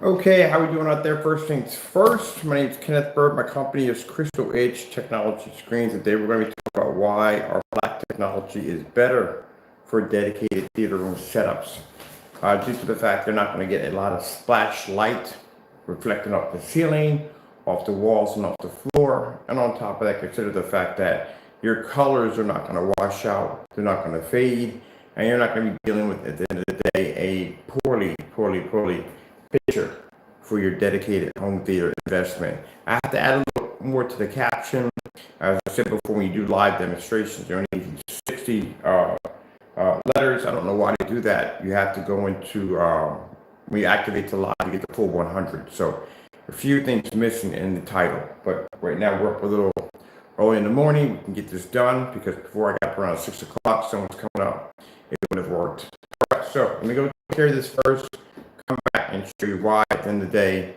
Okay, how we doing out there? First things first, my name is Kenneth Bird. My company is Crystal Edge Technology Screens. Today we're going to be talking about why our black technology is better for dedicated theater room setups. Due to the fact they're not going to get a lot of splash light reflecting off the ceiling, off the walls, and off the floor. And on top of that, consider the fact that your colors are not going to wash out, they're not going to fade, and you're not going to be dealing with, at the end of the day, a poorly picture for your dedicated home theater investment. I have to add a little more to the caption. As I said before, when you do live demonstrations, you only need 60 letters. I don't know why they do that. You have to go into, when you activate the live, you get the full 100. So a few things missing in the title. But right now we're up a little early in the morning. We can get this done because before I got up around 6 o'clock, someone's coming up. It would have worked. All right, so let me go take care of this first. Come back and show you why at the end of the day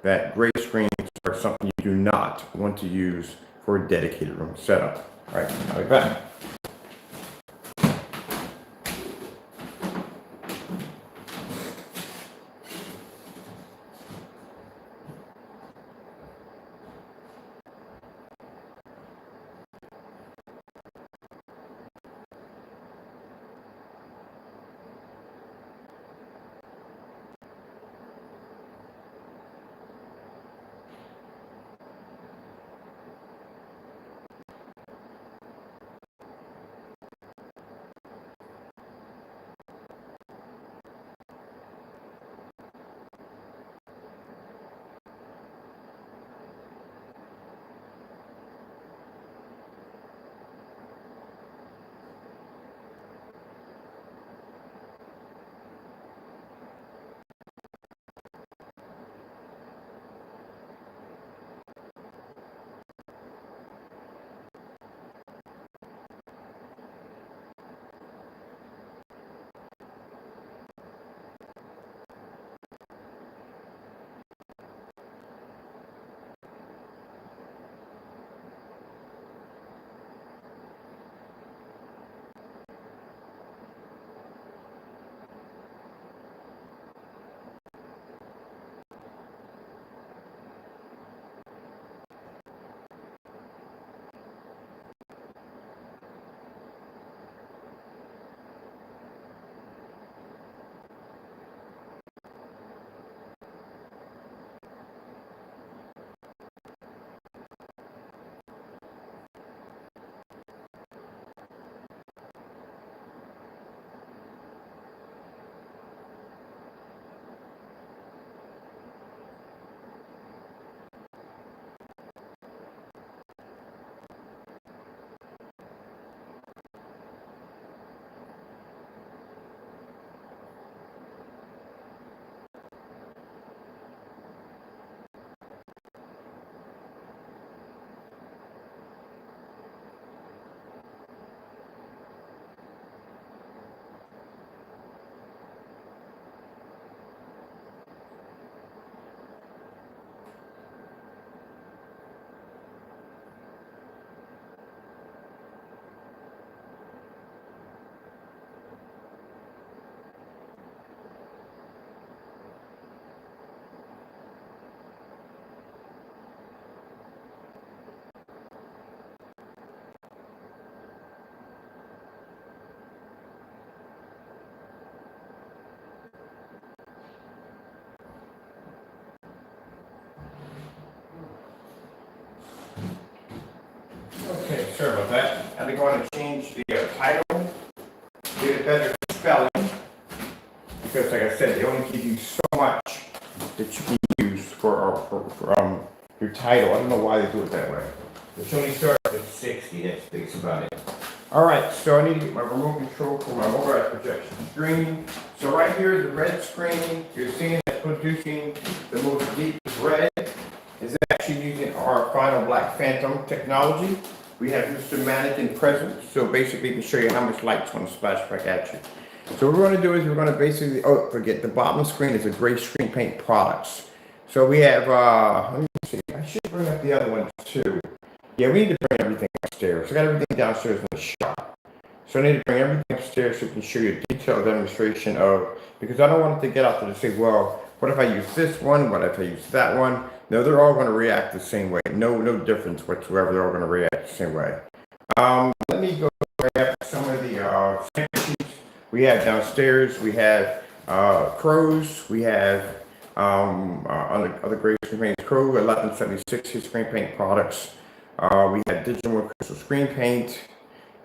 that gray screens are something you do not want to use for a dedicated room setup. All right, I'll be back. Okay, sorry about that. I think I want to change the title, get a better spelling, because like I said, they only give you so much that you can use for your title. I don't know why they do it that way. It only starts at 60, that speaks about it. All right, so I need to get my remote control for my motorized projection screen. So right here is the red screen. You're seeing that producing the most deep red is actually using our final Black Phantom technology. We have Mr. Mannequin present, so basically we can show you how much light's going to splash back at you. So what we're going to do is we're going to basically, oh, forget, the bottom of the screen is a gray screen paint products. So we have, let me see, I should bring up the other one too. Yeah, we need to bring everything upstairs. I got everything downstairs in the shop. So I need to bring everything upstairs so we can show you a detailed demonstration of, because I don't want it to get out there to say, well, What if I use this one? What if I use that one? No, they're all going to react the same way. No difference whatsoever. They're all going to react the same way. Let me go grab some of the sample sheets we have downstairs. We have Crows. We have other great screen paints. Crow 1176 his screen paint products. We have Digital Crystal Screen Paint.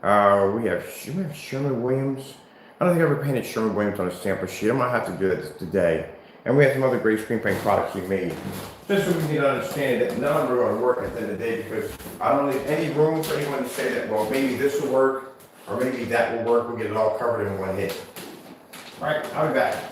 We have Sherwin-Williams. I don't think I ever painted Sherwin-Williams on a sample sheet. I might have to do that today. And we have some other great screen paint products we made. Just so we can understand that none of them are going to work at the end of the day, because I don't leave any room for anyone to say that, well, maybe this will work or maybe that will work. We'll get it all covered in one hit. All right, I'll be back.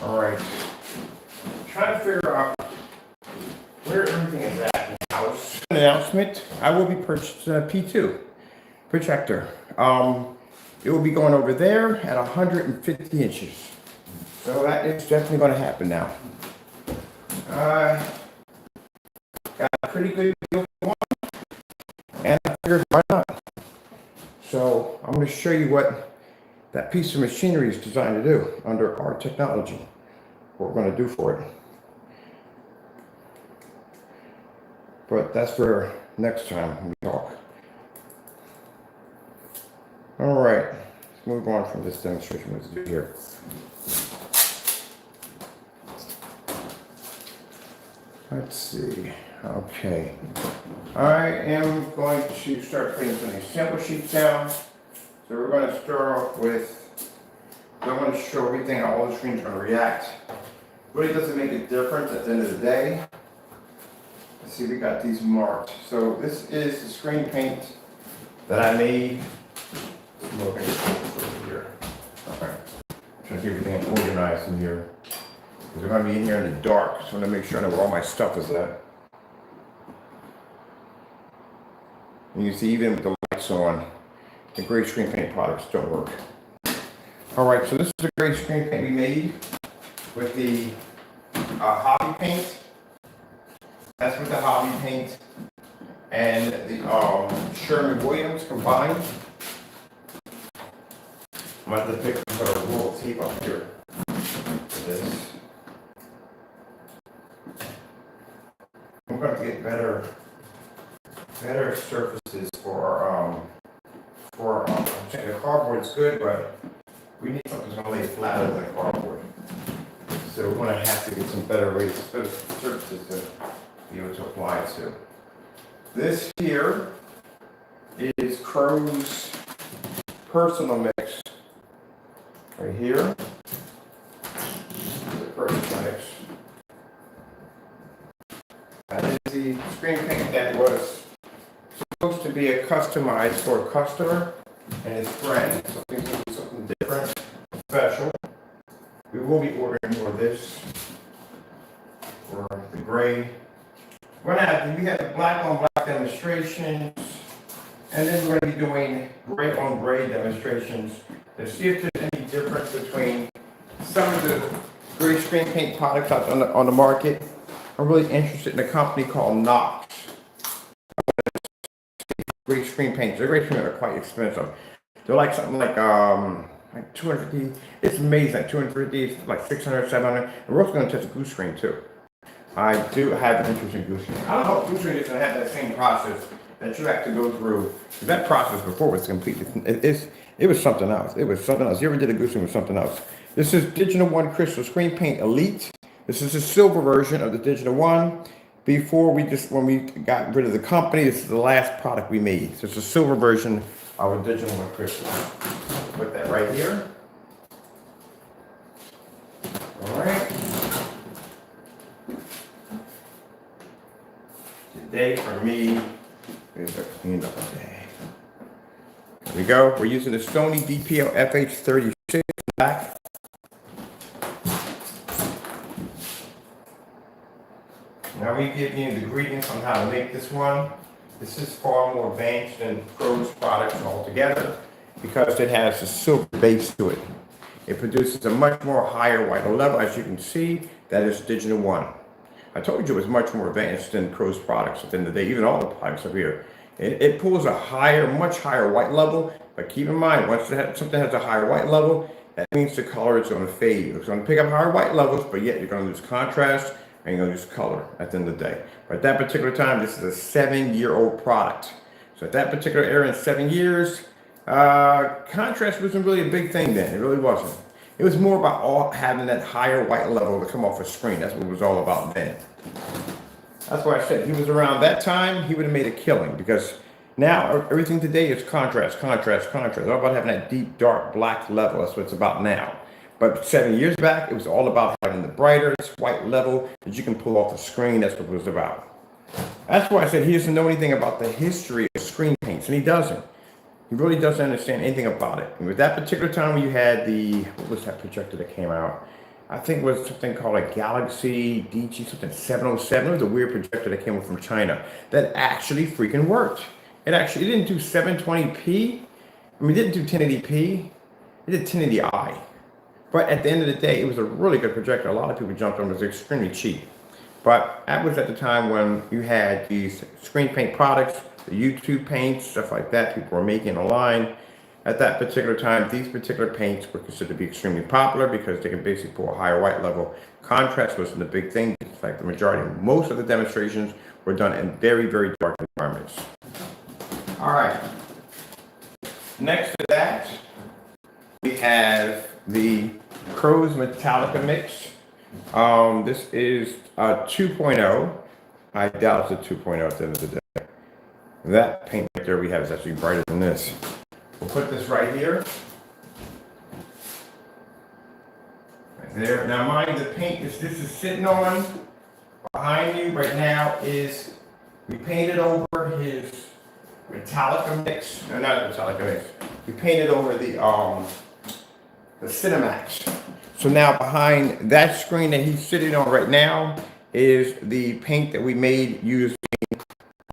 All right. Trying to figure out where everything is at in the house. An announcement: I will be purchasing a P2 projector. It will be going over there at 150 inches. So that is definitely going to happen now. Got a pretty good deal for one, and I figured why not. So I'm going to show you what that piece of machinery is designed to do under our technology. What we're going to do for it. But that's for next time we talk. All right, let's move on from this demonstration. Let's do here. Let's see. Okay. I am going to start putting some of these sample sheets down. So we're going to start off with, I want to show everything, how all the screens are going to react. Really doesn't make a difference at the end of the day. Let's see, we got these marked. So this is the screen paint that I made. Over here. Okay. Trying to keep everything organized in here. Because we're going to be in here in the dark, so I want to make sure I know where all my stuff is at. And you see, even with the lights on, the gray screen paint products don't work. Alright, so this is the gray screen paint we made with the hobby paint. That's with the hobby paint and the Sherwin-Williams combined. I'm going to have to pick up a roll of tape up here for this. I'm going to get better surfaces for the cardboard's good, but we need something that's going to lay flatter than cardboard. So we're going to have to get some better surfaces to be able to apply it to. This here is Crow's personal mix. Right here. The personal mix. That is the screen paint that was supposed to be customized for a customer. and his friend. Something different, special. We will be ordering more of this for the gray. We have the black on black demonstrations, and then we're going to be doing gray on gray demonstrations to see if there's any difference between some of the gray screen paint products out on the market. I'm really interested in a company called Knox. Gray screen paints. Their gray screen are quite expensive. They're like something like 250. It's amazing. Like 250, it's like 600, 700. And we're also going to test a goose screen too. I do have an interest in goose screen. I don't know if goose screen is going to have that same process that you have to go through. That process before was completely. It was something else. It was something else. You ever did a goose screen with something else? This is Digital One Crystal Screen Paint Elite. This is the silver version of the Digital One. When we got rid of the company, this is the last product we made. So it's a silver version of a Digital One Crystal. Put that right here. All right. Today for me is a cleanup day. Here we go. We're using the Sony DPL FH36 black. Now we give you the ingredients on how to make this one. This is far more advanced than Pro's products altogether because it has a silver base to it. It produces a much more higher white level, as you can see. That is Digital One. I told you it was much more advanced than Pro's products at the end of the day, even all the products up here. It pulls a much higher white level, but keep in mind, once something has a higher white level, that means the color is going to fade. It's going to pick up higher white levels, but yet you're going to lose contrast and you're going to lose color at the end of the day. But at that particular time, this is a 7-year-old product. So at that particular era in 7 years, contrast wasn't really a big thing then. It really wasn't. It was more about having that higher white level to come off a screen. That's what it was all about then. That's why I said if he was around that time, he would have made a killing, because now everything today is contrast, contrast, contrast. It's all about having that deep, dark, black level. That's what it's about now. But 7 years back, it was all about having the brightest white level that you can pull off the screen. That's what it was about. That's why I said he doesn't know anything about the history of screen paints, and he doesn't. He really doesn't understand anything about it. And with that particular time when you had what was that projector that came out? I think it was something called a Galaxy DG something 707. It was a weird projector that came up from China that actually freaking worked. It didn't do 720p. I mean, it didn't do 1080p. It did 1080i. But at the end of the day, it was a really good projector. A lot of people jumped on it. It was extremely cheap. But that was at the time when you had these screen paint products, the YouTube paints, stuff like that, people were making online. At that particular time, these particular paints were considered to be extremely popular because they can basically pull a higher white level. Contrast wasn't a big thing. In fact, most of the demonstrations were done in very, very dark environments. All right. Next to that, we have the Crow's Metallica mix. This is a 2.0. I doubt it's a 2.0 at the end of the day. That paint right there we have is actually brighter than this. We'll put this right here. Right there. Now mind the paint this is sitting on behind you right now is we painted over his Metallica mix. No, not the Metallica mix. We painted over the Cinemax. So now behind that screen that he's sitting on right now is the paint that we made using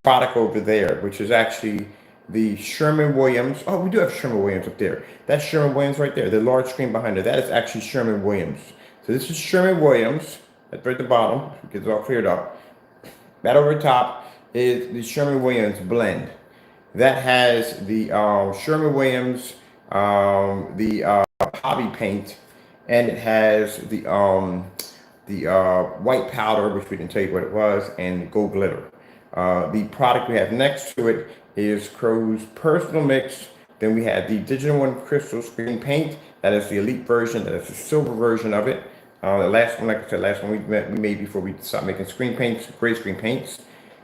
product over there, which is actually the Sherwin-Williams. Oh, we do have Sherwin-Williams up there. That's Sherwin-Williams right there. The large screen behind it. That is actually Sherwin-Williams. So this is Sherwin-Williams. That's right at the bottom. Get it all cleared up. That over top is the Sherwin-Williams blend. That has the Sherwin-Williams, the hobby paint, and it has the white powder, which we didn't tell you what it was, and gold glitter. The product we have next to it is Crow's personal mix. Then we have the Digital One Crystal Screen Paint. That is the elite version. That is the silver version of it. The last one, like I said, we made before we stopped making screen paints, gray screen paints.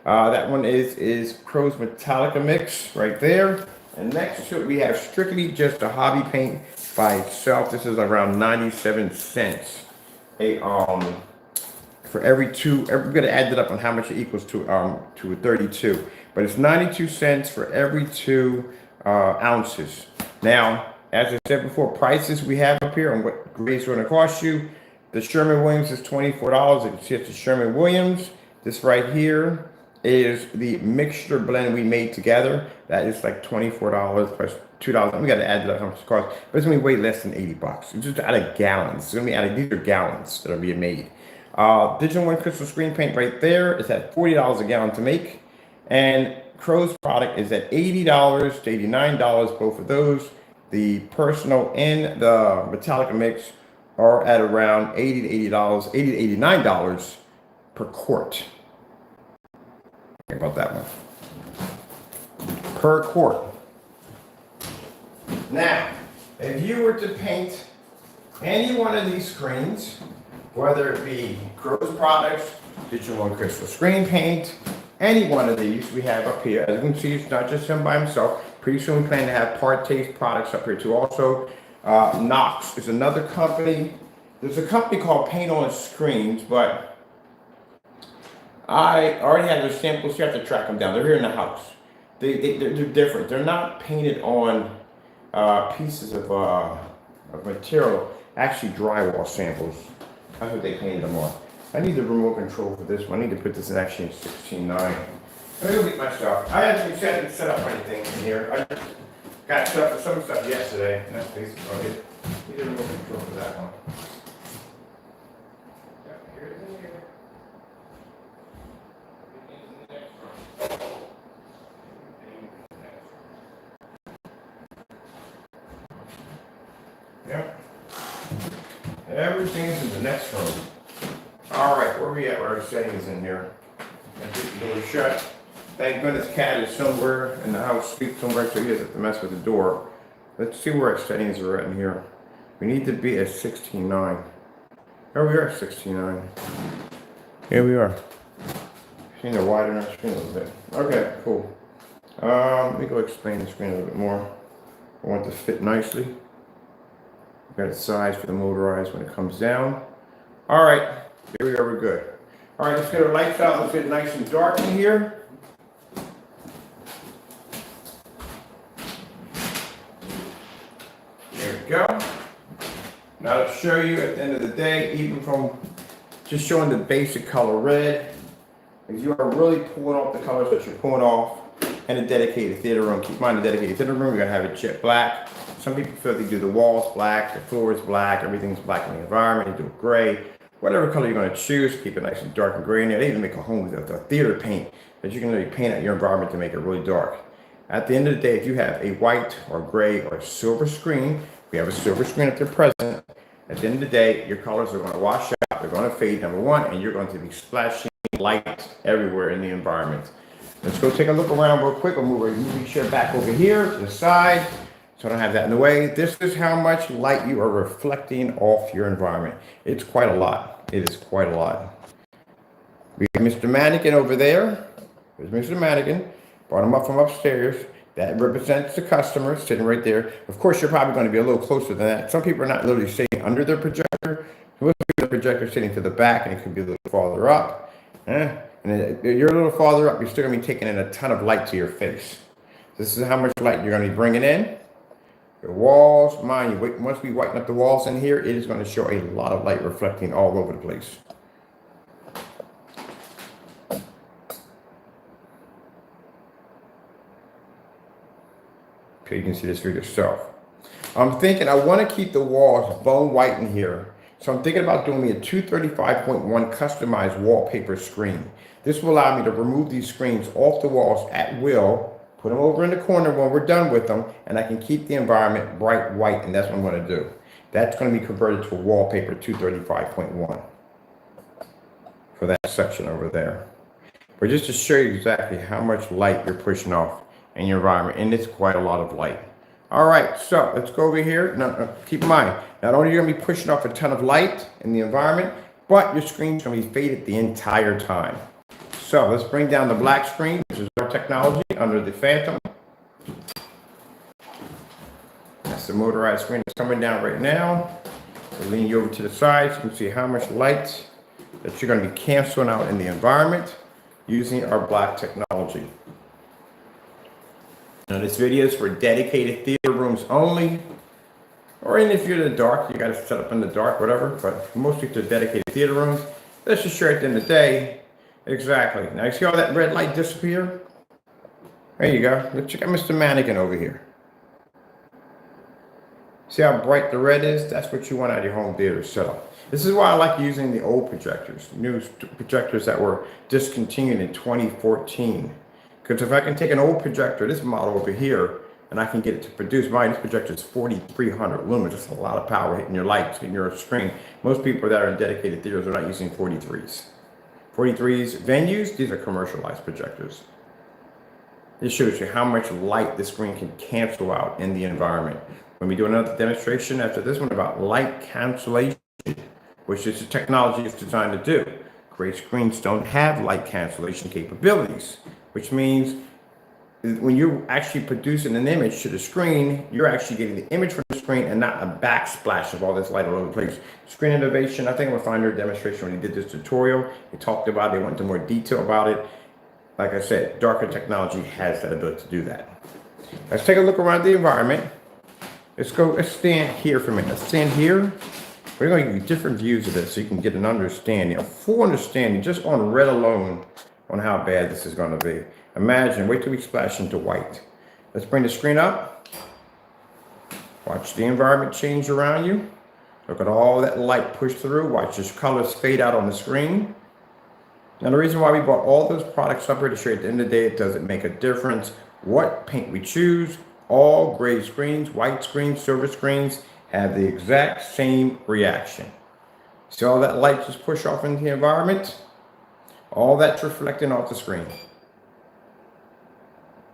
That one is Crow's Metallica mix right there. And next to it, we have strictly just a hobby paint by itself. This is around 97 cents. For every two, we're gonna add it up on how much it equals to a 32. But it's 92 cents for every 2 ounces. Now, as I said before, prices we have up here and what grades are going to cost you. The Sherman-Williams is $24. You can see it's the Sherman-Williams. This right here is the mixture blend we made together. That is like $24 plus $2. We got to add that how much it costs, but it's going to be way less than $80. It's just out of gallons. It's going to be out of, these are gallons that are being made. Digital One Crystal Screen Paint right there is at $40 a gallon to make. And Crow's product is at $80 to $89, both of those. The personal and the Metallica mix are at around $80 to $80, $80 to $89 per quart. Think about that one. Per quart. Now, if you were to paint any one of these screens, whether it be Crow's products, Digital One Crystal Screen Paint, any one of these we have up here. As you can see, it's not just him by himself. Pretty soon we plan to have Partaste products up here too. Also, Knox is another company. There's a company called Paint on Screens, but I already have their samples. You have to track them down. They're here in the house. They're different. They're not painted on pieces of material, actually drywall samples. That's what they painted them on. I need the remote control for this one. I need to put this in actually in 16.9. Let me go get my stuff. I haven't set up anything in here. I just got stuff for some stuff yesterday, and that's basically what it is. Need the remote control for that one. Here it is in here. Yep. Everything's in the next room. All right, where are we at? Where our settings in here? And get the door shut. Thank goodness Cat is somewhere in the house, sleep somewhere, so he doesn't have to mess with the door. Let's see where our settings are at in here. We need to be at 16.9. Here we are at 16.9. Here we are. Seeing the widen our screen a little bit. Okay, cool. Let me go explain the screen a little bit more. I want it to fit nicely. We've got a size for the motorized when it comes down. All right. Here we are, we're good. All right, let's get our lights out. Let's get nice and dark in here. There we go. Now to show you at the end of the day, even from just showing the basic color red, if you are really pulling off the colors that you're pulling off in a dedicated theater room, keep in mind the dedicated theater room, you're gonna have it jet black. Some people feel they do the walls black, the floor is black, everything's black in the environment, they do gray. Whatever color you're going to choose, keep it nice and dark and gray in there. They even make a home with a theater paint that you can really paint out your environment to make it really dark. At the end of the day, if you have a white or gray or silver screen, we have a silver screen up there present. At the end of the day, your colors are going to wash out, they're going to fade, number one, and you're going to be splashing light everywhere in the environment. Let's go take a look around real quick. We'll move our movie chair back over here to the side. So I don't have that in the way. This is how much light you are reflecting off your environment. It's quite a lot. It is quite a lot. We have Mr. Mannequin over there. There's Mr. Mannequin. Brought him up from upstairs. That represents the customer sitting right there. Of course, you're probably going to be a little closer than that. Some people are not literally sitting under their projector. Most people, the projector sitting to the back, and it could be a little farther up. And if you're a little farther up, you're still going to be taking in a ton of light to your face. This is how much light you're going to be bringing in. The walls, mind you, once we whiten up the walls in here, it is going to show a lot of light reflecting all over the place. Okay, you can see this for yourself. I'm thinking I want to keep the walls bone white in here. So I'm thinking about doing me a 235.1 customized wallpaper screen. This will allow me to remove these screens off the walls at will, put them over in the corner when we're done with them, and I can keep the environment bright white, and that's what I'm going to do. That's going to be converted to a wallpaper 235.1 for that section over there. But just to show you exactly how much light you're pushing off in your environment, and it's quite a lot of light. All right, so let's go over here. Now, keep in mind, not only are you going to be pushing off a ton of light in the environment, but your screen's going to be faded the entire time. So let's bring down the black screen, which is our technology under the Phantom. That's the motorized screen that's coming down right now. So lean you over to the side so you can see how much light that you're going to be canceling out in the environment using our black technology. Now this video is for dedicated theater rooms only, or even if you're in the dark, you got to set up in the dark, whatever, but mostly to dedicated theater rooms. Let's just show you at the end of the day. Exactly. Now you see all that red light disappear? There you go. Let's check out Mr. Mannequin over here. See how bright the red is? That's what you want out of your home theater setup. This is why I like using the old projectors, new projectors that were discontinued in 2014. Because if I can take an old projector, this model over here, and I can get it to produce this projector is 4,300 lumens. That's a lot of power hitting your lights, hitting your screen. Most people that are in dedicated theaters are not using 43s. 43s venues, these are commercialized projectors. This shows you how much light the screen can cancel out in the environment. When we do another demonstration after this one about light cancellation, which is the technology it's designed to do. Gray screens don't have light cancellation capabilities, which means when you're actually producing an image to the screen, you're actually getting the image from the screen and not a backsplash of all this light all over the place. Screen innovation, I think I'm gonna find your demonstration when he did this tutorial. He talked about it, he went into more detail about it. Like I said, darker technology has that ability to do that. Let's take a look around the environment. Let's stand here for a minute. Let's stand here. We're going to give you different views of this so you can get an understanding, a full understanding just on red alone on how bad this is going to be. Imagine, wait till we splash into white. Let's bring the screen up. Watch the environment change around you. Look at all that light push through. Watch your colors fade out on the screen. Now the reason why we bought all those products up here to show you at the end of the day, it doesn't make a difference what paint we choose. All gray screens, white screens, silver screens have the exact same reaction. See all that light just push off into the environment? All that's reflecting off the screen.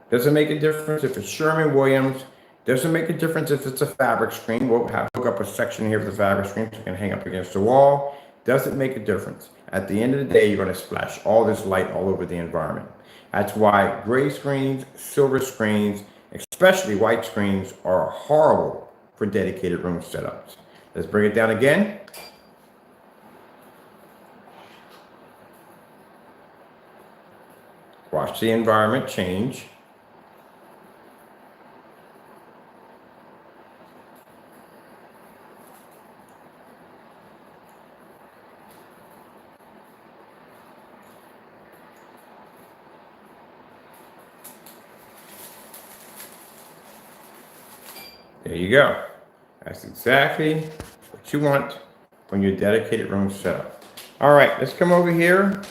Doesn't make a difference if it's Sherwin-Williams. Doesn't make a difference if it's a fabric screen. We'll have to hook up a section here for the fabric screen so you can hang up against the wall. Doesn't make a difference. At the end of the day, you're going to splash all this light all over the environment. That's why gray screens, silver screens, especially white screens, are horrible for dedicated room setups. Let's bring it down again. Watch the environment change. There you go. That's exactly what you want when your dedicated room setup. All right, let's come over here.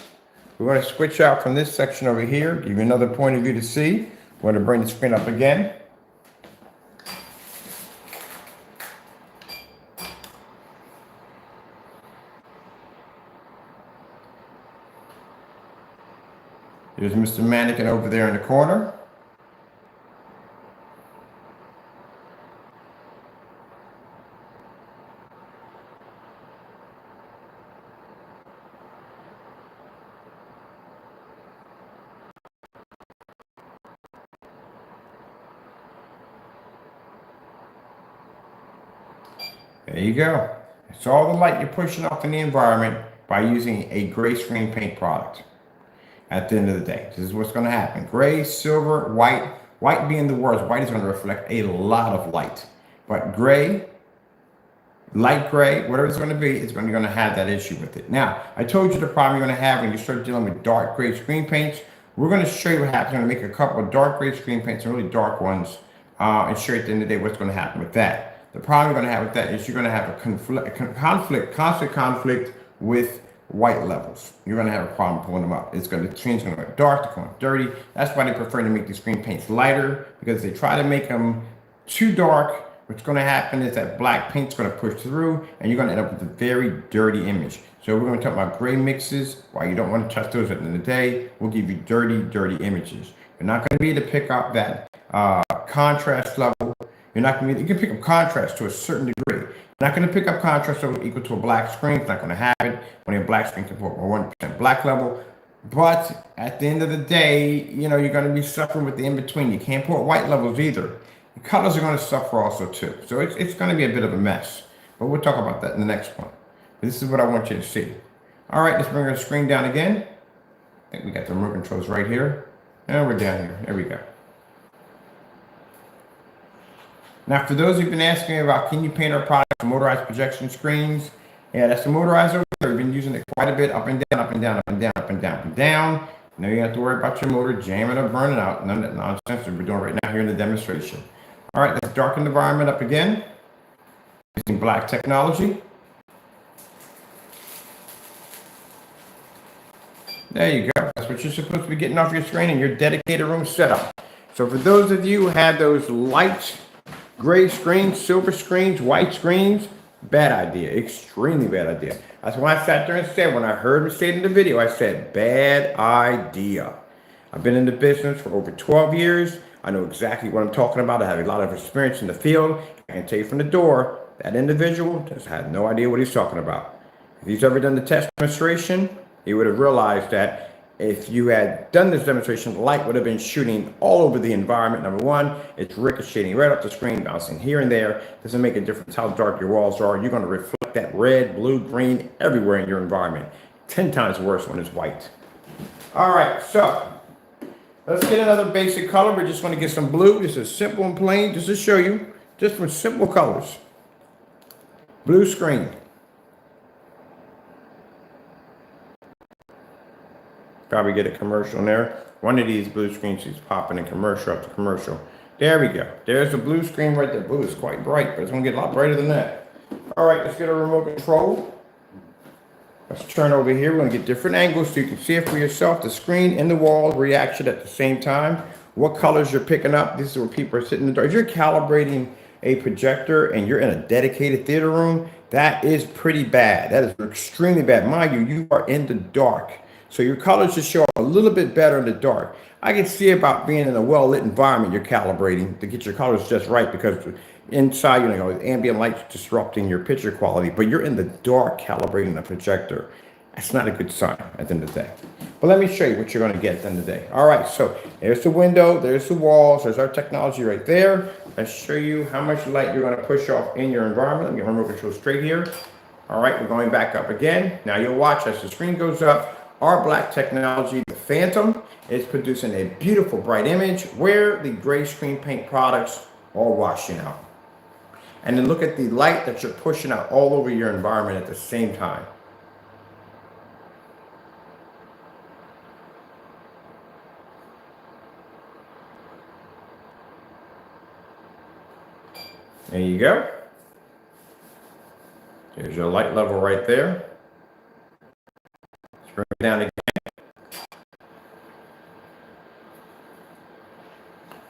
We're going to switch out from this section over here, give you another point of view to see. We're going to bring the screen up again. There's Mr. Mannequin over there in the corner. There you go. It's all the light you're pushing off in the environment by using a gray screen paint product. At the end of the day, this is what's going to happen. Gray, silver, white. White being the worst. White is going to reflect a lot of light. But gray, light gray, whatever it's going to be, it's going to have that issue with it. Now, I told you the problem you're going to have when you start dealing with dark gray screen paints. We're going to show you what happens. I'm going to make a couple of dark gray screen paints, some really dark ones, and show you at the end of the day what's going to happen with that. The problem you're going to have with that is you're going to have a constant conflict with white levels. You're going to have a problem pulling them up. The screen's going to go dark, they're going dirty. That's why they prefer to make the screen paints lighter, because they try to make them too dark. What's going to happen is that black paint's going to push through, and you're going to end up with a very dirty image. So we're going to talk about gray mixes. Why you don't want to touch those at the end of the day. We'll give you dirty images. You're not going to be able to pick up that contrast level. You're not going to be, you can pick up contrast to a certain degree. You're not going to pick up contrast level equal to a black screen. It's not going to happen when your black screen can put a 1% black level. But at the end of the day, you're going to be suffering with the in-between. You can't put white levels either. The colors are going to suffer also too. So it's going to be a bit of a mess. But we'll talk about that in the next one. This is what I want you to see. All right, let's bring our screen down again. I think we got the remote controls right here. And we're down here. There we go. Now, for those who've been asking me about, can you paint our product with motorized projection screens? Yeah, that's the motorizer. We've been using it quite a bit, up and down, up and down, up and down, up and down, up and down. Now you have to worry about your motor jamming or burning out. None of that nonsense that we're doing right now here in the demonstration. All right, let's darken the environment up again using black technology. There you go. That's what you're supposed to be getting off your screen in your dedicated room setup. So for those of you who have those light gray screens, silver screens, white screens, bad idea, extremely bad idea. That's why I sat there and said, when I heard him say it in the video, I said, bad idea. I've been in the business for over 12 years. I know exactly what I'm talking about. I have a lot of experience in the field. I can tell you from the door, that individual just had no idea what he's talking about. If he's ever done the test demonstration, he would have realized that if you had done this demonstration, the light would have been shooting all over the environment. Number one, it's ricocheting right off the screen, bouncing here and there. Doesn't make a difference how dark your walls are. You're going to reflect that red, blue, green everywhere in your environment. 10 times worse when it's white. All right, so let's get another basic color. We're just going to get some blue. This is simple and plain, just to show you, just from simple colors. Blue screen. Probably get a commercial in there. One of these blue screens is popping in commercial after commercial. There we go. There's the blue screen right there. Blue is quite bright, but it's going to get a lot brighter than that. All right, let's get a remote control. Let's turn over here. We're going to get different angles so you can see it for yourself. The screen and the wall reaction at the same time. What colors you're picking up. This is where people are sitting in the dark. If you're calibrating a projector and you're in a dedicated theater room, that is pretty bad. That is extremely bad. Mind you, you are in the dark. So your colors should show up a little bit better in the dark. I can see about being in a well-lit environment you're calibrating to get your colors just right, because inside, ambient light disrupting your picture quality, but you're in the dark calibrating the projector. That's not a good sign at the end of the day. But let me show you what you're going to get at the end of the day. All right, so there's the window, there's the walls, there's our technology right there. Let's show you how much light you're going to push off in your environment. Let me get remote control straight here. All right, we're going back up again. Now you'll watch as the screen goes up. Our black technology, the Phantom, is producing a beautiful bright image where the gray screen paint products are washing out. And then look at the light that you're pushing out all over your environment at the same time. There you go. There's your light level right there. Let's bring it down again.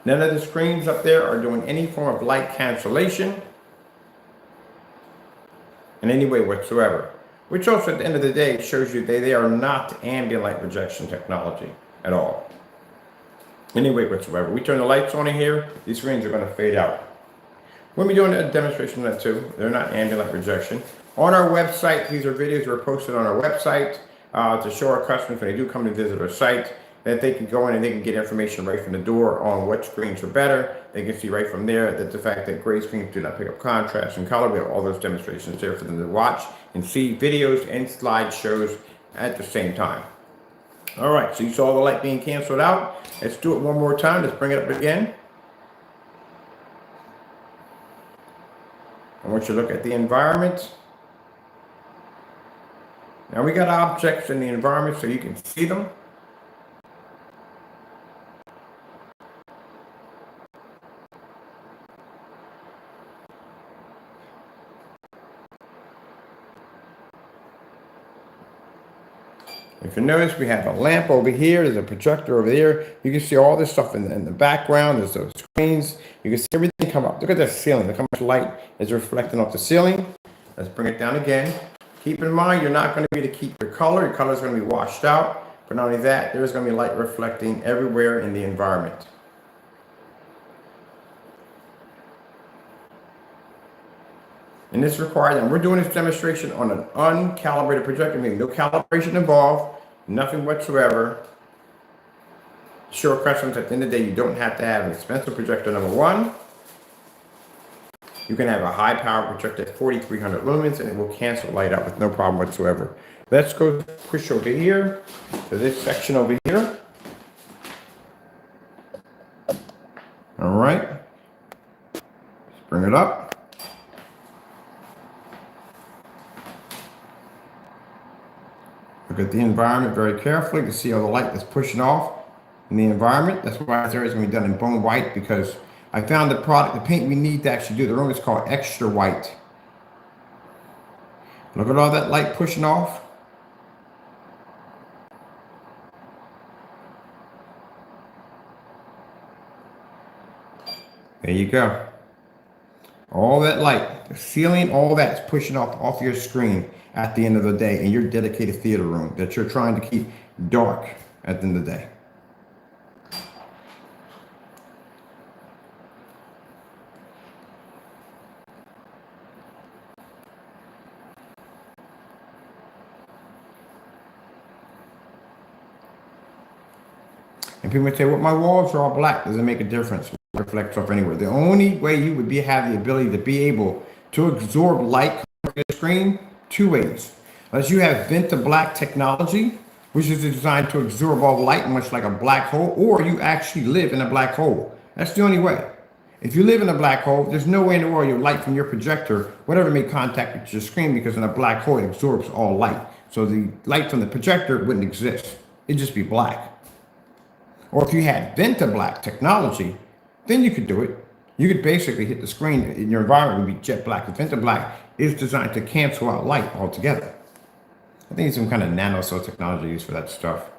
None of the screens up there are doing any form of light cancellation in any way whatsoever, which also at the end of the day shows you they are not ambient light projection technology at all. Any way whatsoever. We turn the lights on in here, these screens are going to fade out. We'll be doing a demonstration of that too. They're not ambient light projection. On our website, these are videos that are posted on our website to show our customers when they do come to visit our site that they can go in and they can get information right from the door on what screens are better. They can see right from there that the fact that gray screens do not pick up contrast and color. We have all those demonstrations there for them to watch and see videos and slideshows at the same time. All right, so you saw the light being canceled out. Let's do it one more time. Let's bring it up again. I want you to look at the environment. Now we got objects in the environment so you can see them. If you notice, we have a lamp over here, there's a projector over there. You can see all this stuff in the background. There's those screens. You can see everything come up. Look at that ceiling. Look how much light is reflecting off the ceiling. Let's bring it down again. Keep in mind, you're not going to be able to keep your color. Your color is going to be washed out. But not only that, there's going to be light reflecting everywhere in the environment. And this requires, and we're doing this demonstration on an uncalibrated projector, meaning no calibration involved, nothing whatsoever. Sure, customers, at the end of the day, you don't have to have an expensive projector, number one. You can have a high power projector at 4,300 lumens and it will cancel light out with no problem whatsoever. Let's go push over here to this section over here. All right. Let's it up. Look at the environment very carefully to see all the light that's pushing off in the environment. That's why this area is going to be done in bone white, because I found the paint we need to actually do the room is called extra white. Look at all that light pushing off. There you go. All that light, the ceiling, all that's pushing off your screen at the end of the day in your dedicated theater room that you're trying to keep dark at the end of the day. And people would say, well, my walls are all black. Does it make a difference? It reflects off anywhere. The only way you would have the ability to be able to absorb light from your screen, two ways. Unless you have Venta Black technology, which is designed to absorb all light, much like a black hole, or you actually live in a black hole. That's the only way. If you live in a black hole, there's no way in the world your light from your projector would ever make contact with your screen, because in a black hole, it absorbs all light. So the light from the projector wouldn't exist. It'd just be black. Or if you had Venta Black technology, then you could do it. You could basically hit the screen and your environment would be jet black. The Venta Black is designed to cancel out light altogether. I think it's some kind of nanoscale technology used for that stuff.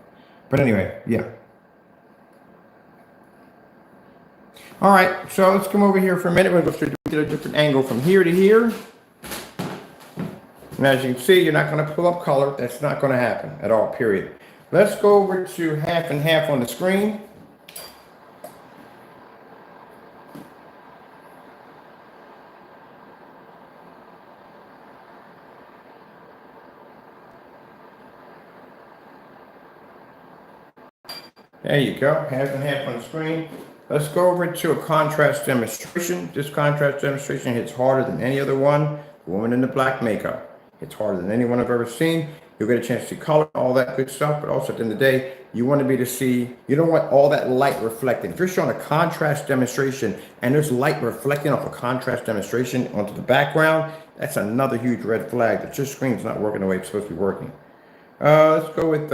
But anyway, yeah. All right, so let's come over here for a minute. We're going to go get a different angle from here to here. And as you can see, you're not going to pull up color. That's not going to happen at all, period. Let's go over to half and half on the screen. There you go, half and half on the screen. Let's go over to a contrast demonstration. This contrast demonstration hits harder than any other one. The woman in the black makeup. It's harder than anyone I've ever seen. You'll get a chance to see color, all that good stuff, but also at the end of the day, you want to be able to see, you don't want all that light reflecting. If you're showing a contrast demonstration and there's light reflecting off a contrast demonstration onto the background, that's another huge red flag that your screen's not working the way it's supposed to be working. Let's go with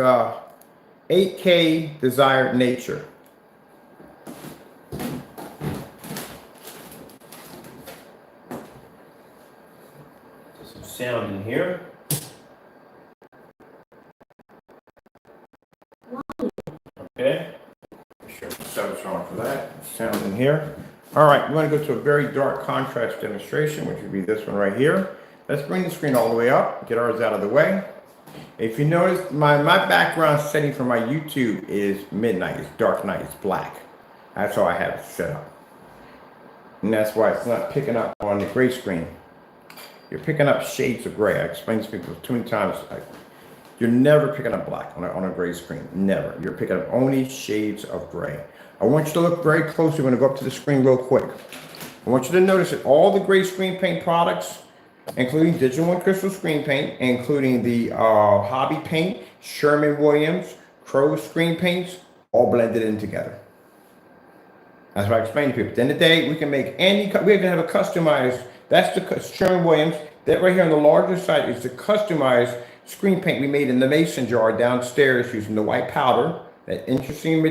8K Desired Nature. Some sound in here. Okay, sure the set's on for that. Sound in here. All right, we want to go to a very dark contrast demonstration, which would be this one right here. Let's bring the screen all the way up, get ours out of the way. If you notice, my background setting for my YouTube is midnight, it's dark night, it's black. That's how I have it set up. And that's why it's not picking up on the gray screen. You're picking up shades of gray. I explained to people too many times. You're never picking up black on a gray screen. Never. You're picking up only shades of gray. I want you to look very closely. We're going to go up to the screen real quick. I want you to notice that all the gray screen paint products, including Digital One Crystal Screen Paint, including the Hobby Paint, Sherwin-Williams, Crow Screen Paints, all blended in together. That's what I explained to people. At the end of the day, we can make any, we can have a customized, that's the Sherwin-Williams. That right here on the larger side is the customized screen paint we made in the mason jar downstairs using the white powder, that interesting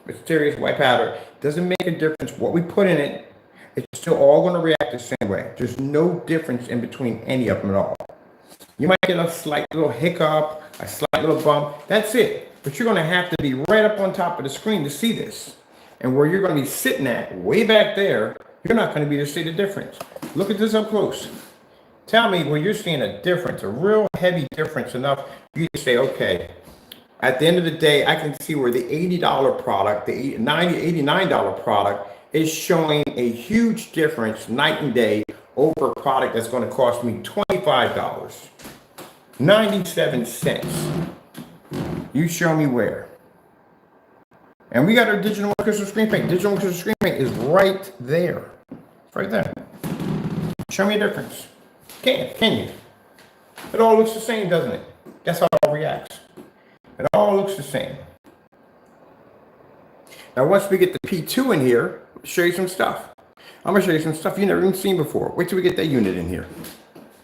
mysterious white powder. Doesn't make a difference what we put in it. It's still all going to react the same way. There's no difference in between any of them at all. You might get a slight little hiccup, a slight little bump. That's it. But you're going to have to be right up on top of the screen to see this. And where you're going to be sitting at, way back there, you're not going to be able to see the difference. Look at this up close. Tell me when you're seeing a difference, a real heavy difference enough, you can say, okay, at the end of the day, I can see where the $80 product, the $89 product is showing a huge difference night and day over a product that's going to cost me $25, 97 cents. You show me where. And we got our Digital One Crystal Screen Paint. Digital One Crystal Screen Paint is right there. It's right there. Show me a difference. Can you? It all looks the same, doesn't it? That's how it all reacts. It all looks the same. Now, once we get the P2 in here, I'll show you some stuff. I'm gonna show you some stuff you never even seen before. Wait till we get that unit in here.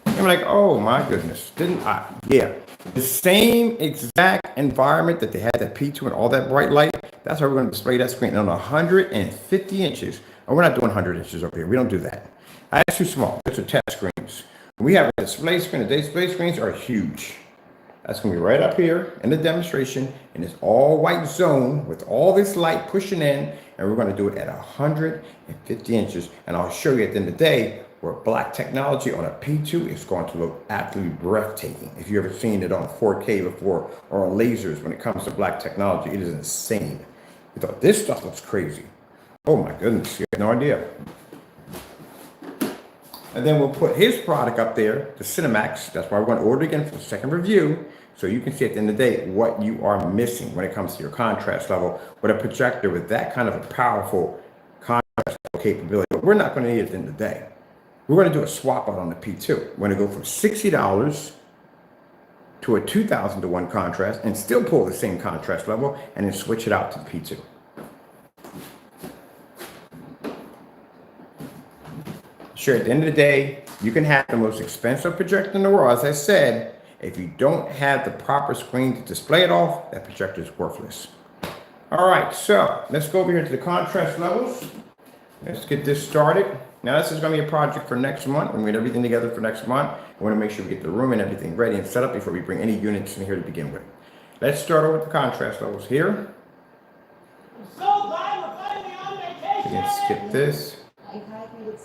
I'm like, oh my goodness, didn't I? Yeah, the same exact environment that they had that P2 and all that bright light. That's how we're gonna display that screen on 150 inches. And we're not doing 100 inches over here. We don't do that. That's too small. Those are test screens. We have a display screen. The display screens are huge. That's gonna be right up here in the demonstration in this all white zone with all this light pushing in, and we're gonna do it at 150 inches. And I'll show you at the end of the day where black technology on a P2 is going to look absolutely breathtaking. If you've ever seen it on 4K before or on lasers when it comes to black technology, it is insane. You thought this stuff looks crazy. Oh my goodness, you have no idea. And then we'll put his product up there, the Cinemax. That's why we're going to order again for the second review, so you can see at the end of the day what you are missing when it comes to your contrast level with a projector with that kind of a powerful contrast capability. But we're not going to need it at the end of the day. We're going to do a swap out on the P2. We're going to go from $60 to a 2,000 to 1 contrast and still pull the same contrast level and then switch it out to the P2. Sure, at the end of the day, you can have the most expensive projector in the world. As I said, if you don't have the proper screen to display it off, that projector is worthless. All right, so let's go over here to the contrast levels. Let's get this started. Now, this is going to be a project for next month. We're going to get everything together for next month. We want to make sure we get the room and everything ready and set up before we bring any units in here to begin with. Let's start over with the contrast levels here. I'm so glad we're finally on vacation. We can skip this.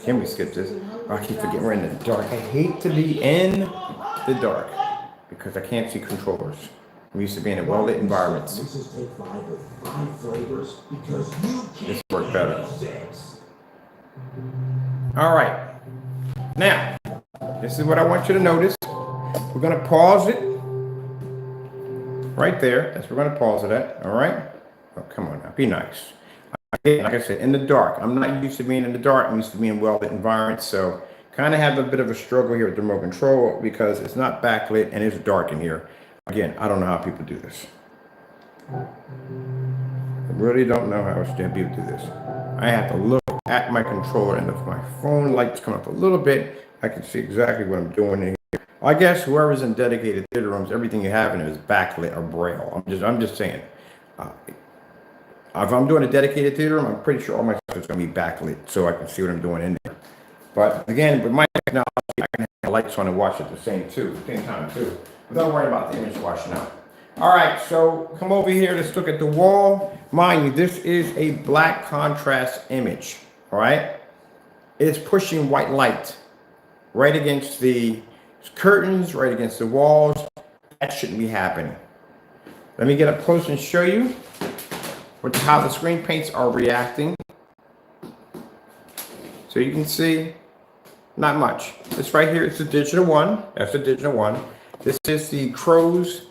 Can we skip this? Oh, I keep forgetting we're in the dark. I hate to be in the dark because I can't see controllers. I'm used to being in well-lit environments. This worked better. All right. Now, this is what I want you to notice. We're going to pause it right there. That's where we're going to pause it at. All right? Oh, come on now. Be nice. Again, like I said, in the dark. I'm not used to being in the dark. I'm used to being in well-lit environments. So kind of have a bit of a struggle here with the remote control because it's not backlit and it's dark in here. Again, I don't know how people do this. I really don't know how people do this. I have to look at my controller, and if my phone lights come up a little bit, I can see exactly what I'm doing in here. I guess whoever's in dedicated theater rooms, everything you have in it is backlit or braille. I'm just saying. If I'm doing a dedicated theater room, I'm pretty sure all my stuff is going to be backlit so I can see what I'm doing in there. But again, with my technology, I can have the lights on and watch at the same time too, without worrying about the image washing out. All right, so come over here. Let's look at the wall. Mind you, this is a black contrast image. All right, it's pushing white light right against the curtains, right against the walls. That shouldn't be happening. Let me get up close and show you how the screen paints are reacting. So you can see, not much. This right here is the digital one. That's the digital one. This is the Crow's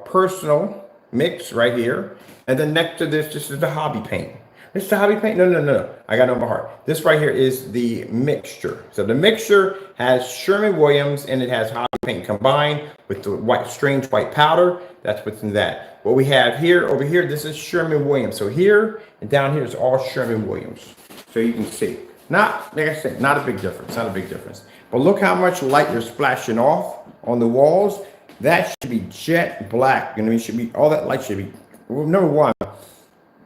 personal mix right here. And then next to this is the hobby paint. This is the hobby paint? No. I got it on my heart. This right here is the mixture. So the mixture has Sherwin-Williams and it has hobby paint combined with the white, strange white powder. That's what's in that. What we have here, over here, this is Sherwin-Williams. So here and down here is all Sherwin-Williams. So you can see. Not, like I said, not a big difference. Not a big difference. But look how much light you're splashing off on the walls. That should be jet black. You know, it should be, all that light should be, well, number one,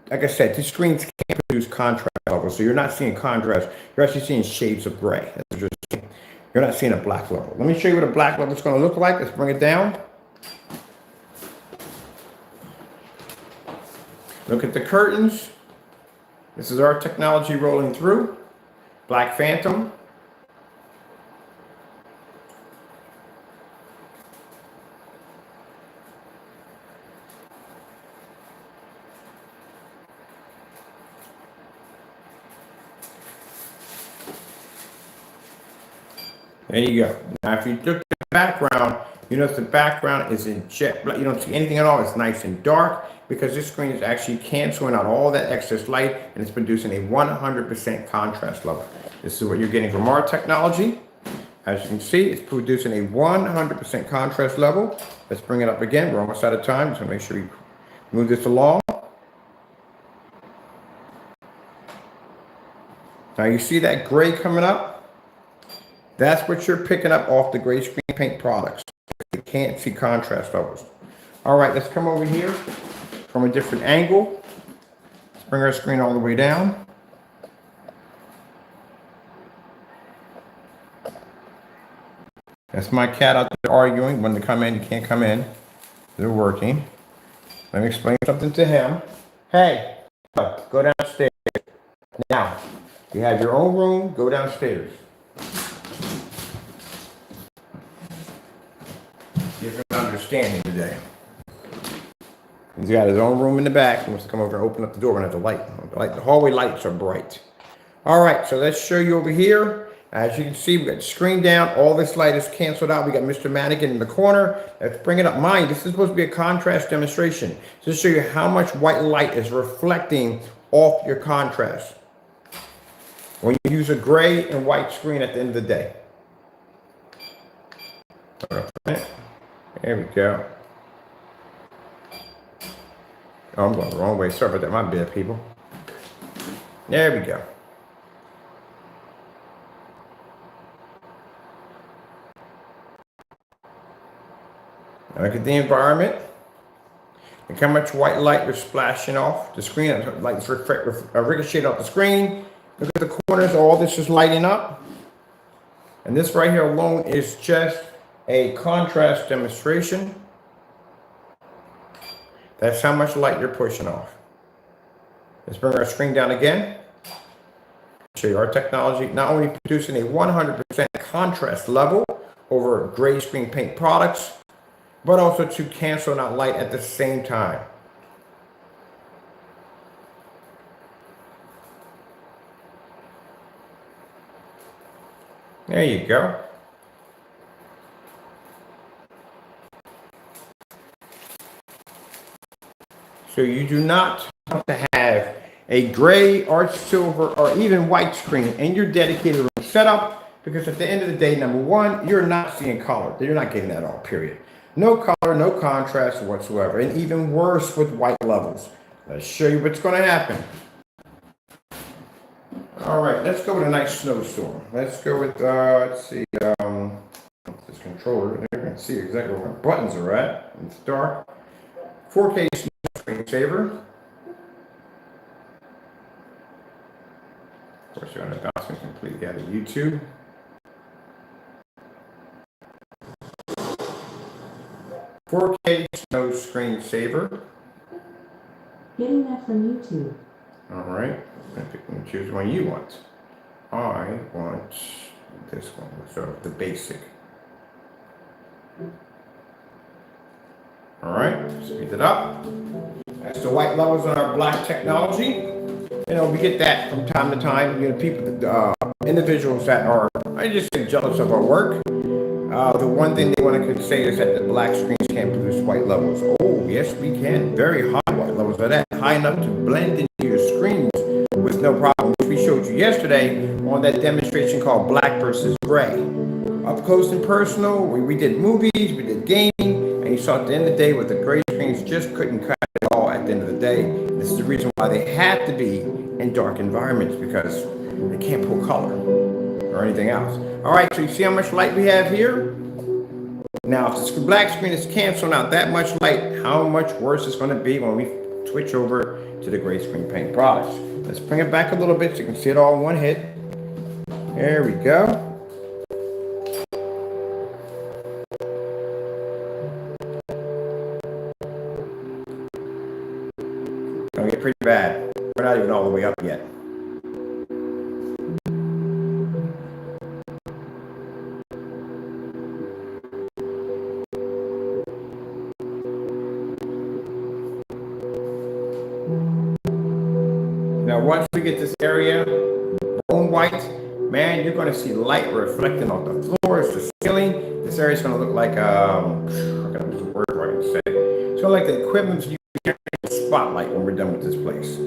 like I said, these screens can't produce contrast levels, so you're not seeing contrast. You're actually seeing shades of gray. That's what you're seeing. You're not seeing a black level. Let me show you what a black level is going to look like. Let's bring it down. Look at the curtains. This is our technology rolling through. Black Phantom. There you go. Now, if you look at the background, you notice the background is in jet black. You don't see anything at all. It's nice and dark because this screen is actually canceling out all that excess light and it's producing a 100% contrast level. This is what you're getting from our technology. As you can see, it's producing a 100% contrast level. Let's bring it up again. We're almost out of time, so make sure we move this along. Now you see that gray coming up? That's what you're picking up off the gray screen paint products. You can't see contrast levels. All right, let's come over here from a different angle. Let's bring our screen all the way down. That's my cat out there arguing. When they come in, you can't come in. They're working. Let me explain something to him. Hey, go downstairs. Now, you have your own room, go downstairs. Different understanding today. He's got his own room in the back. He wants to come over and open up the door. We're gonna have the light. The hallway lights are bright. All right, so let's show you over here. As you can see, we got the screen down. All this light is canceled out. We got Mr. Mannequin in the corner. Let's bring it up. Mind, this is supposed to be a contrast demonstration. Just to show you how much white light is reflecting off your contrast when you use a gray and white screen at the end of the day. There we go. Oh, I'm going the wrong way. Sorry about that. My bad, people. There we go. Look at the environment. Look how much white light was splashing off the screen. Light is ricocheted off the screen. Look at the corners. All this is lighting up. And this right here alone is just a contrast demonstration. That's how much light you're pushing off. Let's bring our screen down again. Show you our technology not only producing a 100% contrast level over gray screen paint products, but also to cancel out light at the same time. There you go. So you do not have to have a gray or silver or even white screen in your dedicated room setup, because at the end of the day, number one, you're not seeing color. You're not getting that all, period. No color, no contrast whatsoever, and even worse with white levels. Let's show you what's going to happen. All right, let's go with a nice snowstorm. Let's go with, let's see, this controller. You're going to see exactly where my buttons are at. It's dark. 4K screensaver. Of course, you're going to bounce me completely out of YouTube. "4K snow screensaver." Getting that from YouTube. All right, I'm going to choose one you want. I want this one, so the basic. All right, speed it up. That's the white levels on our black technology. You know, we get that from time to time. You know, people, individuals that are, I just say, jealous of our work. The one thing they want to say is that the black screens can't produce white levels. Oh, yes, we can. Very high white levels of that. High enough to blend into your screens with no problem, which we showed you yesterday on that demonstration called Black versus Gray. Up close and personal, we did movies, we did gaming, and you saw at the end of the day with the gray screens just couldn't cut it all at the end of the day. This is the reason why they have to be in dark environments, because they can't pull color or anything else. All right, so you see how much light we have here? Now, if the black screen is canceling out that much light, how much worse it's going to be when we switch over to the gray screen paint products. Let's bring it back a little bit so you can see it all in one hit. There we go. It's going to get pretty bad. We're not even all the way up yet. Now, once we get this area bone white, man, you're going to see light reflecting off the floors, the ceiling. This area is going to look like, I got to use the word right and say. It's going to like the equipment's using a spotlight when we're done with this place.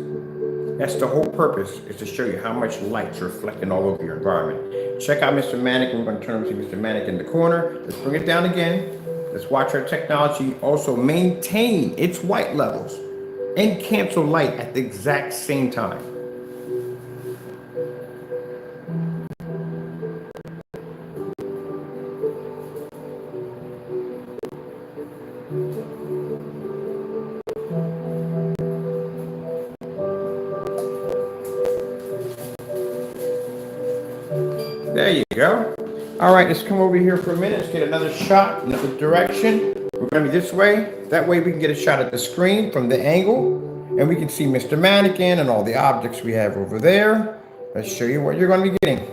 That's the whole purpose, is to show you how much light's reflecting all over your environment. Check out Mr. Mannequin. We're going to turn to Mr. Mannequin in the corner. Let's bring it down again. Let's watch our technology also maintain its white levels and cancel light at the exact same time. There you go. All right, let's come over here for a minute. Let's get another shot, another direction. We're going to be this way. That way we can get a shot at the screen from the angle, and we can see Mr. Mannequin and all the objects we have over there. Let's show you what you're going to be getting.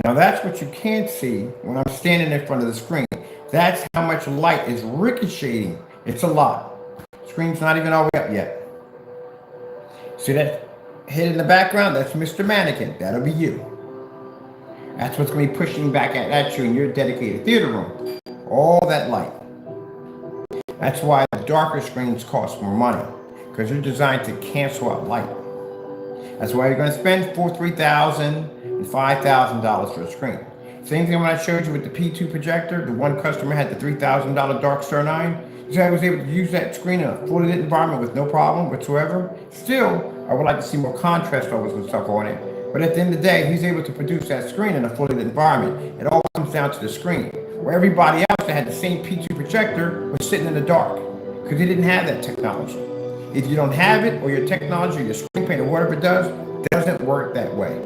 Now that's what you can't see when I'm standing in front of the screen. That's how much light is ricocheting. It's a lot. Screen's not even all the way up yet. See that head in the background? That's Mr. Mannequin. That'll be you. That's what's going to be pushing back at you in your dedicated theater room. All that light. That's why the darker screens cost more money, because they're designed to cancel out light. That's why you're going to spend $3,000 and $5,000 for a screen. Same thing when I showed you with the P2 projector. The one customer had the $3,000 Dark Star 9. He said I was able to use that screen in a fully lit environment with no problem whatsoever. Still, I would like to see more contrast levels and stuff on it. But at the end of the day, he's able to produce that screen in a fully lit environment. It all comes down to the screen. Where everybody else that had the same P2 projector was sitting in the dark, because they didn't have that technology. If you don't have it, or your technology, your screen paint, or whatever it doesn't work that way.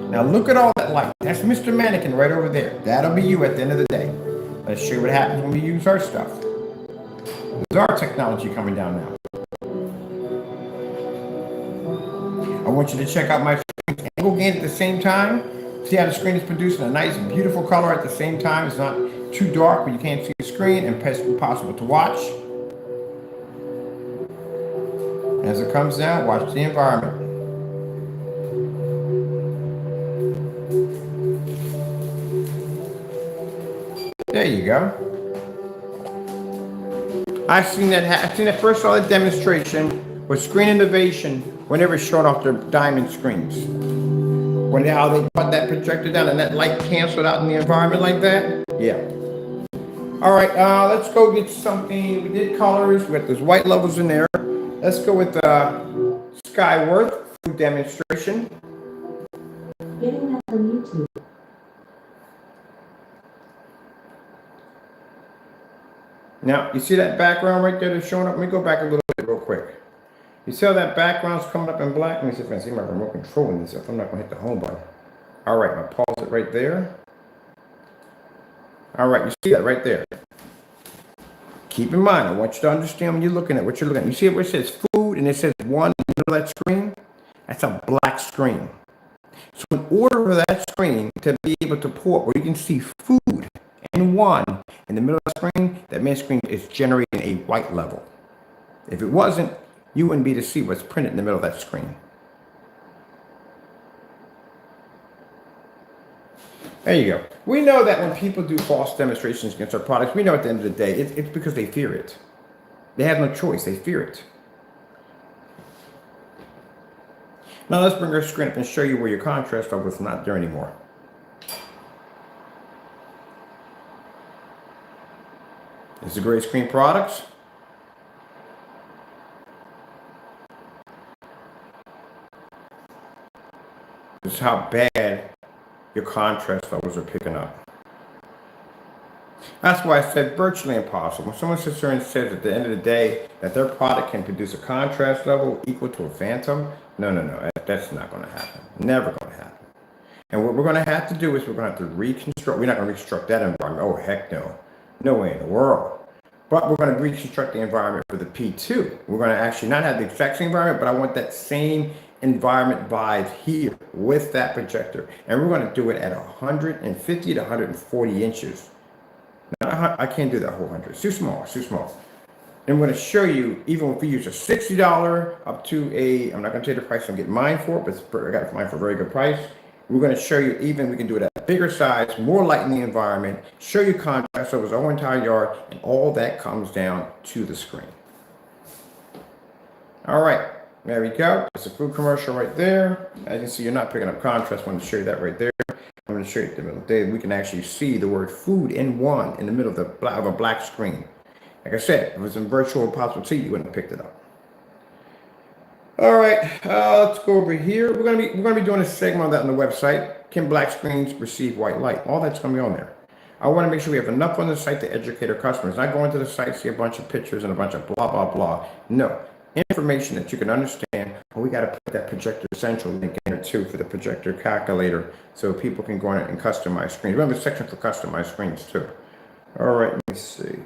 Now look at all that light. That's Mr. Mannequin right over there. That'll be you at the end of the day. Let's show you what happens when we use our stuff. There's our technology coming down now. I want you to check out my screen angle gain at the same time. See how the screen is producing a nice, beautiful color at the same time. It's not too dark where you can't see the screen and impossible to watch. As it comes down, watch the environment. There you go. I seen that first solid demonstration with Screen Innovation when they were showing off their diamond screens. When how they put that projector down and that light canceled out in the environment like that. Yeah. All right, let's go get something. We did colors. We got those white levels in there. Let's go with Skyworth food demonstration. Getting that from YouTube. Now, you see that background right there that's showing up? Let me go back a little bit real quick. You see how that background's coming up in black? Let me see if I can see my remote control in this. If I'm not going to hit the home button. All right, I'm going to pause it right there. All right, you see that right there. Keep in mind, I want you to understand when you're looking at what you're looking at. You see where it says food and it says 1 in the middle of that screen? That's a black screen. So in order for that screen to be able to pull up where you can see food and 1 in the middle of the screen, that main screen is generating a white level. If it wasn't, you wouldn't be able to see what's printed in the middle of that screen. There you go. We know that when people do false demonstrations against our products, we know at the end of the day, it's because they fear it. They have no choice. They fear it. Now let's bring our screen up and show you where your contrast level is not there anymore. This is Gray Screen Products. This is how bad your contrast levels are picking up. That's why I said virtually impossible. When someone sits there and says at the end of the day that their product can produce a contrast level equal to a phantom, no, that's not going to happen. Never going to happen. And what we're going to have to do is we're going to have to reconstruct. We're not going to reconstruct that environment. Oh, heck no. No way in the world. But we're going to reconstruct the environment for the P2. We're going to actually not have the exact same environment, but I want that same environment vibe here with that projector. And we're going to do it at 150 to 140 inches. Now, I can't do that whole 100. It's too small. It's too small. And I'm going to show you, even if we use a $60 up to a, I'm not going to tell you the price I'm getting mine for, but I got mine for a very good price. We're going to show you, even we can do it at a bigger size, more light in the environment, show you contrast over the whole entire yard, and all that comes down to the screen. All right, there we go. It's a food commercial right there. As you can see, you're not picking up contrast. I want to show you that right there. I'm going to show you the middle of the day. We can actually see the word food in 1 in the middle of a black screen. Like I said, if it was in virtual impossible to see, you wouldn't have picked it up. All right, let's go over here. We're gonna be doing a segment on that on the website. Can black screens receive white light? All that's gonna be on there. I want to make sure we have enough on the site to educate our customers. Not go into the site, see a bunch of pictures and a bunch of blah, blah, blah. No. Information that you can understand. But we got to put that projector essential link in there too for the projector calculator so people can go in and customize screens. We have a section for customized screens too. All right, let me see.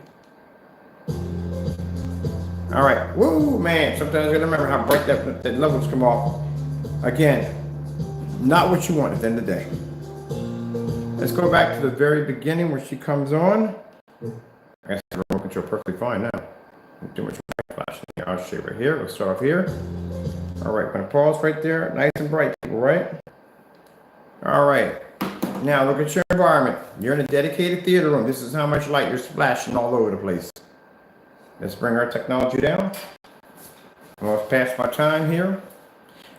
All right. Woo, man. Sometimes I gotta remember how bright that levels come off. Again, not what you want at the end of the day. Let's go back to the very beginning where she comes on. I guess the remote control perfectly fine now. Too much flashing here. I'll show you right here. We'll start off here. All right, gonna pause right there. Nice and bright, people, right? All right. Now look at your environment. You're in a dedicated theater room. This is how much light you're splashing all over the place. Let's bring our technology down. I'm almost past my time here.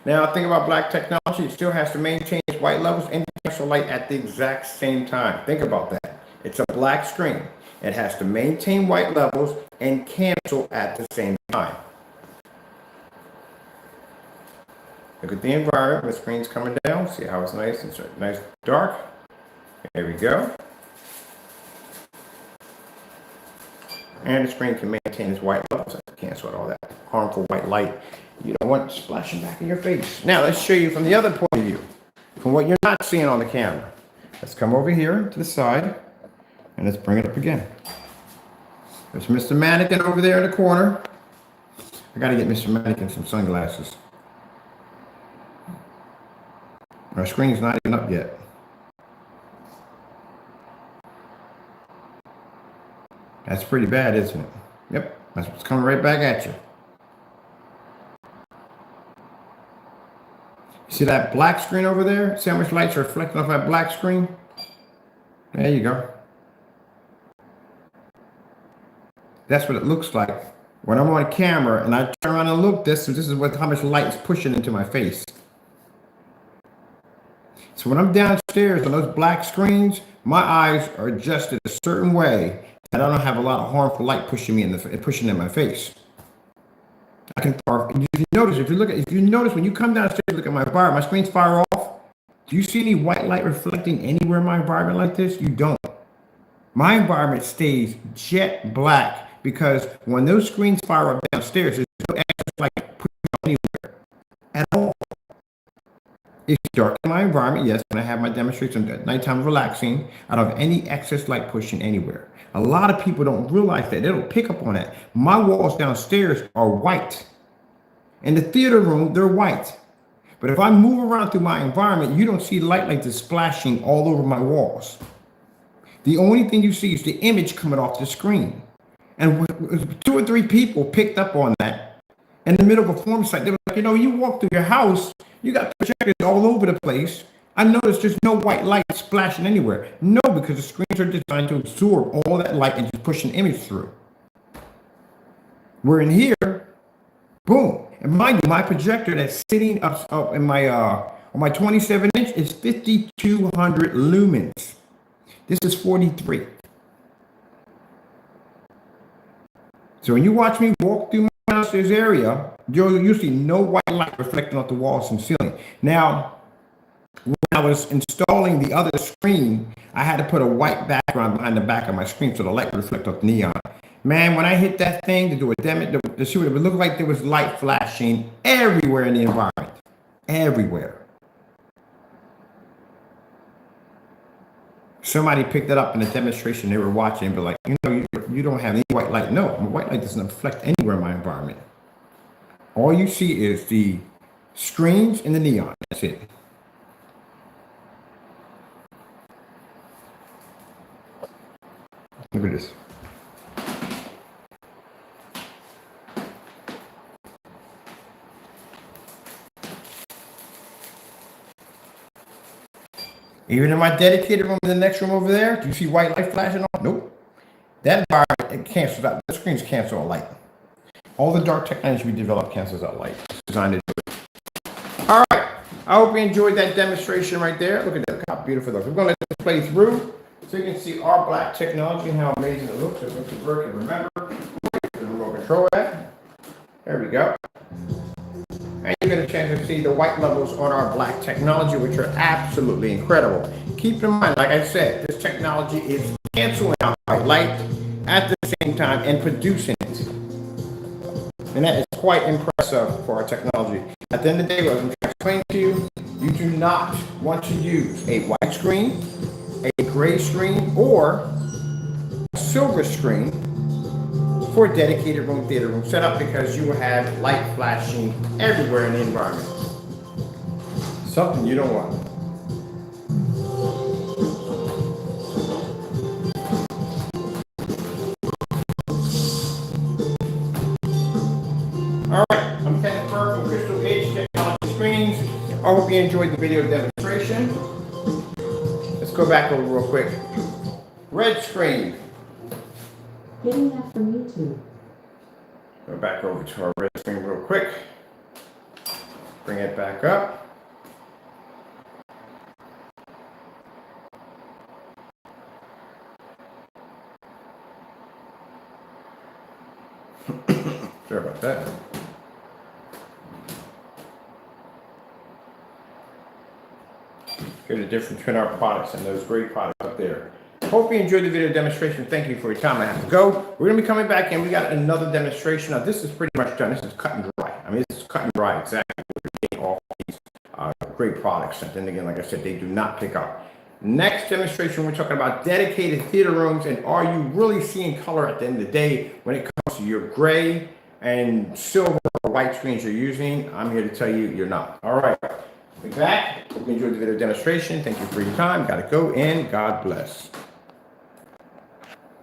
Now think about black technology. It still has to maintain its white levels and cancel light at the exact same time. Think about that. It's a black screen. It has to maintain white levels and cancel at the same time. Look at the environment. The screen's coming down. See how it's nice and nice dark. There we go. And the screen can maintain its white levels. Cancel out all that harmful white light you don't want splashing back in your face. Now let's show you from the other point of view, from what you're not seeing on the camera. Let's come over here to the side and let's bring it up again. There's Mr. Mannequin over there in the corner. I gotta get Mr. Mannequin some sunglasses. Our screen's not even up yet. That's pretty bad, isn't it? Yep, that's what's coming right back at you. See that black screen over there? See how much light's reflecting off that black screen? There you go. That's what it looks like when I'm on camera and I turn around and look. This is how much light is pushing into my face. So when I'm downstairs on those black screens, my eyes are adjusted a certain way that I don't have a lot of harmful light pushing in my face. I can. If you notice when you come downstairs, look at my environment, my screen's fire off. Do you see any white light reflecting anywhere in my environment like this? You don't. My environment stays jet black because when those screens fire up downstairs, there's no excess light pushing anywhere at all. It's dark in my environment, yes, when I have my demonstration at nighttime relaxing, I don't have any excess light pushing anywhere. A lot of people don't realize that. They don't pick up on that. My walls downstairs are white. In the theater room, they're white. But if I move around through my environment, you don't see light like this splashing all over my walls. The only thing you see is the image coming off the screen. And 2 or 3 people picked up on that in the middle of a form site. They were like, you walk through your house, you got projectors all over the place. I noticed there's no white light splashing anywhere. No, because the screens are designed to absorb all that light and just push an image through. We're in here, boom. And mind you, my projector that's sitting up in my on my 27-inch is 5,200 lumens. This is 43. So when you watch me walk through my downstairs area, you'll see no white light reflecting off the walls and ceiling. Now, when I was installing the other screen, I had to put a white background behind the back of my screen so the light would reflect off the neon. Man, when I hit that thing to do a demo, to see what it would look like, there was light flashing everywhere in the environment. Everywhere. Somebody picked it up in a demonstration they were watching and be like, you don't have any white light. No, my white light doesn't reflect anywhere in my environment. All you see is the screens and the neon. That's it. Look at this. Even in my dedicated room in the next room over there, do you see white light flashing on? Nope. That environment, it cancels out. The screens cancel out light. All the dark technology we developed cancels out light. It's designed to do it. All right. I hope you enjoyed that demonstration right there. Look at that. Look how beautiful it looks. We're going to let this play through so you can see our black technology and how amazing it looks. It's going to work. And remember, the remote control that. There we go. And you get a chance to see the white levels on our black technology, which are absolutely incredible. Keep in mind, like I said, this technology is canceling out white light at the same time and producing it. And that is quite impressive for our technology. At the end of the day, what I'm trying to explain to you, you do not want to use a white screen, a gray screen, or a silver screen for a dedicated room theater room setup, because you will have light flashing everywhere in the environment. Something you don't want. All right, I'm Kenneth Burke from Crystal Edge Technology Screens. I hope you enjoyed the video demonstration. Let's go back over real quick. Red screen. Getting that from YouTube. Go back over to our red screen real quick. Bring it back up. Sorry about that. Here's the difference between our products and those great products up there. Hope you enjoyed the video demonstration. Thank you for your time. I have to go. We're going to be coming back, and we got another demonstration. Now, this is pretty much done. This is cut and dry. I mean, this is cut and dry exactly what you're getting all these great products. And then again, like I said, they do not pick up. Next demonstration, we're talking about dedicated theater rooms, and are you really seeing color at the end of the day when it comes to your gray and silver or white screens you're using? I'm here to tell you you're not. All right. We're back. Hope you enjoyed the video demonstration. Thank you for your time. Got to go, and God bless.